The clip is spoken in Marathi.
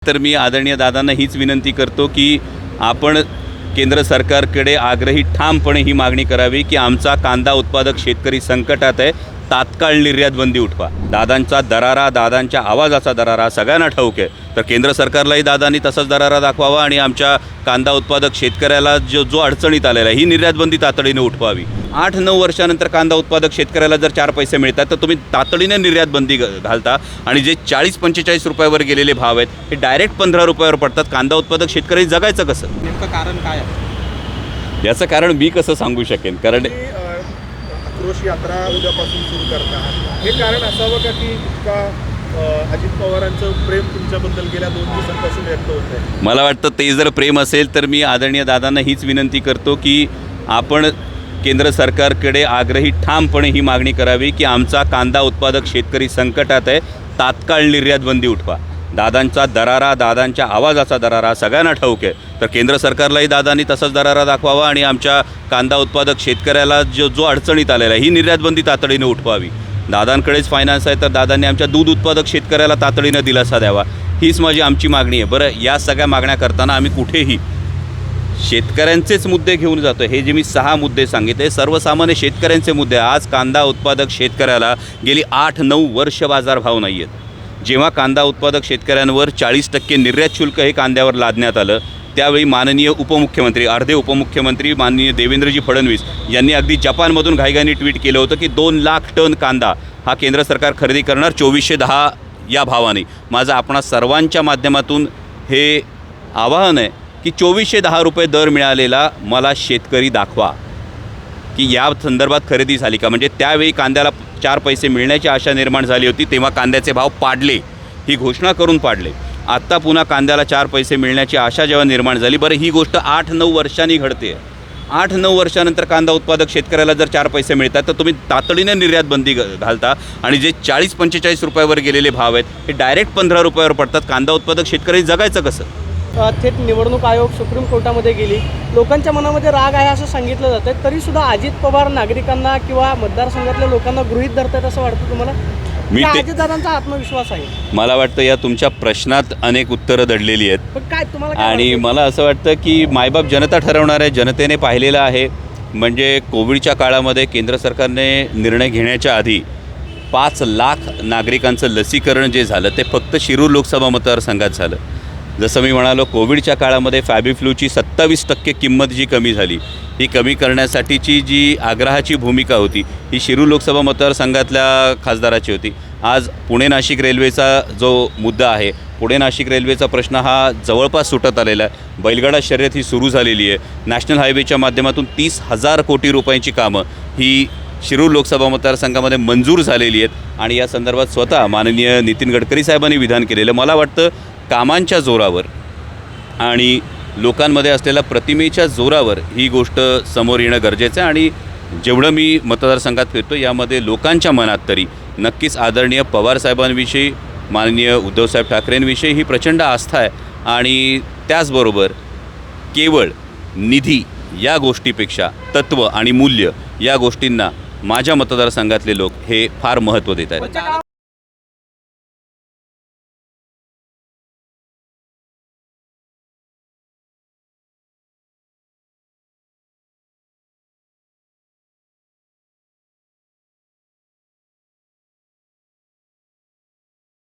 तर मी आदरणीय दादांना हीच विनंती करतो की आपण केंद्र सरकारकडे आग्रही ठामपणे ही मागणी करावी की आमचा कांदा उत्पादक शेतकरी संकटात आहे, तात्काळ निर्यात बंदी उठवा। दादांचा दरारा, दादांच्या आवाजाचा दरारा सगळ्यांना ठाऊक आहे, तर केंद्र सरकारलाही दादांनी तसंच दरारा दाखवावा आणि आमच्या कांदा उत्पादक शेतकऱ्याला जो अडचणीत आलेला आहे ही निर्यात बंदी तातडीने उठवावी। 8-9 वर्षानंतर कांदा उत्पादक शेतकऱ्याला जर 4 पैसे मिळतात तर तुम्ही तातडीने निर्यात बंदी घालता आणि जे 40-45 रुपयावर गेलेले भाव आहेत हे डायरेक्ट 15 रुपयावर पडतात। कांदा उत्पादक शेतकरी जगायचं कसं? नेमकं कारण काय आहे? याचं कारण मी कसं सांगू शकेन, कारण आक्रोश यात्रा उद्यापासून सुरू करतात, हे कारण असावं का की इतका अजित पवारांचं प्रेम तुमच्याबद्दल गेल्या 2 दिवसांपासून व्यक्त होत आहे? मला वाटतं ते जर प्रेम असेल तर मी आदरणीय दादांना हीच विनंती करतो की आपण केंद्र सरकारकडे आग्रही ठामपणे ही मागणी करावी की आमचा कांदा उत्पादक शेतकरी संकटात आहे, तात्काळ निर्यात बंदी उठवा। दादांचा दरारा, दादांच्या आवाजाचा दरारा सगळ्यांना ठाऊक आहे, तर केंद्र सरकारलाही दादांनी तसंच दरारा दाखवावा आणि आमच्या कांदा उत्पादक शेतकऱ्याला जो अडचणीत आलेला आहे ही निर्यात बंदी तातडीने उठवावी। दादांकडेच फायनान्स आहे, तर दादांनी आमच्या दूध उत्पादक शेतकऱ्याला तातडीनं दिलासा द्यावा, हीच आमची मागणी आहे। बरं, या सगळ्या मागण्या करताना आम्ही कुठेही शेतकऱ्यांचेच मुद्दे घेऊन जातो। हे जे मी 6 मुद्दे सांगितले सर्वसामान्य शेतकऱ्यांचे मुद्दे। आज कांदा उत्पादक शेतकऱ्याला गेली 8-9 वर्ष बाजारभाव नाही आहेत। जेव्हा कांदा उत्पादक शेतकऱ्यांवर 40% निर्यात शुल्क हे कांद्यावर लादण्यात आलं त्यावेळी माननीय उपमुख्यमंत्री, अर्धे उपमुख्यमंत्री माननीय देवेंद्रजी फडणवीस यांनी अगदी जपानमधून घाईघाईने ट्विट केलं होतं की 2 लाख टन कांदा हा केंद्र सरकार खरेदी करणार 2410 या भावाने। माझं आपणा सर्वांच्या माध्यमातून हे आवाहन आहे की 2410 रुपये दर मिळालेला मला शेतकरी दाखवा की या संदर्भात खरेदी झाली का। म्हणजे त्यावेळी कांद्याला 4 पैसे मिळण्याची आशा निर्माण झाली होती, तेव्हा कांद्याचे भाव पाडले, ही घोषणा करून पाडले। आत्ता पुन्हा कांद्याला 4 पैसे मिळण्याची आशा जेव्हा निर्माण झाली, बरं ही गोष्ट 8-9 वर्षांनी घडते। 8-9 वर्षानंतर कांदा उत्पादक शेतकऱ्याला जर 4 पैसे मिळतात तर तुम्ही तातडीने निर्यात बंदी घालता आणि जे 40-45 रुपयावर गेलेले भाव आहेत हे डायरेक्ट 15 रुपयावर पडतात। कांदा उत्पादक शेतकरी जगायचं कसं? थेट निवडणूक आयोग सुप्रीम कोर्टामध्ये गेली, लोकांच्या मनामध्ये राग आहे असं सांगितलं जातं, तरीसुद्धा अजित पवार नागरिकांना किंवा मतदारसंघातल्या लोकांना गृहीत धरतात असं वाटतं तुम्हाला? मी अजितदादांचा आत्मविश्वास आहे? मला वाटतं या तुमच्या प्रश्नात अनेक उत्तरं दडलेली आहेत, पण काय तुम्हाला आणि मला असं वाटतं की मायबाप जनता ठरवणार आहे, जनतेने पाहिलेलं आहे। म्हणजे कोविडच्या काळामध्ये केंद्र सरकारने निर्णय घेण्याच्या आधी 5 लाख नागरिकांचं लसीकरण जे झालं ते फक्त शिरूर लोकसभा मतदारसंघात झालं। जसं मी म्हणालो, कोविडच्या काळामध्ये फॅबिफ्लूची 27% किंमत जी कमी झाली, ही कमी करण्यासाठीची जी आग्रहाची भूमिका होती ही शिरूर लोकसभा मतदारसंघातल्या खासदाराची होती। आज पुणे नाशिक रेल्वेचा जो मुद्दा आहे, पुणे नाशिक रेल्वेचा प्रश्न हा जवळपास सुटत आलेला आहे। बैलगाडा शर्यत ही सुरू झालेली आहे। नॅशनल हायवेच्या माध्यमातून 30,000 कोटी रुपयांची कामं ही शिरूर लोकसभा मतदारसंघामध्ये मंजूर झालेली आहेत आणि या संदर्भात स्वतः माननीय नितीन गडकरी साहेबांनी विधान केलेलं। मला वाटतं कामांच्या जोरावर आणि लोकांमध्ये असलेल्या प्रतिमेच्या जोरावर ही गोष्ट समोर येणं गरजेचं आहे आणि जेवढं मी मतदारसंघात फिरतो यामध्ये लोकांच्या मनात तरी नक्कीच आदरणीय पवारसाहेबांविषयी, माननीय उद्धवसाहेब ठाकरेंविषयी ही प्रचंड आस्था आहे आणि त्याचबरोबर केवळ निधी या गोष्टीपेक्षा तत्त्व आणि मूल्य या गोष्टींना माझ्या मतदारसंघातले लोक हे फार महत्त्व देत आहेत।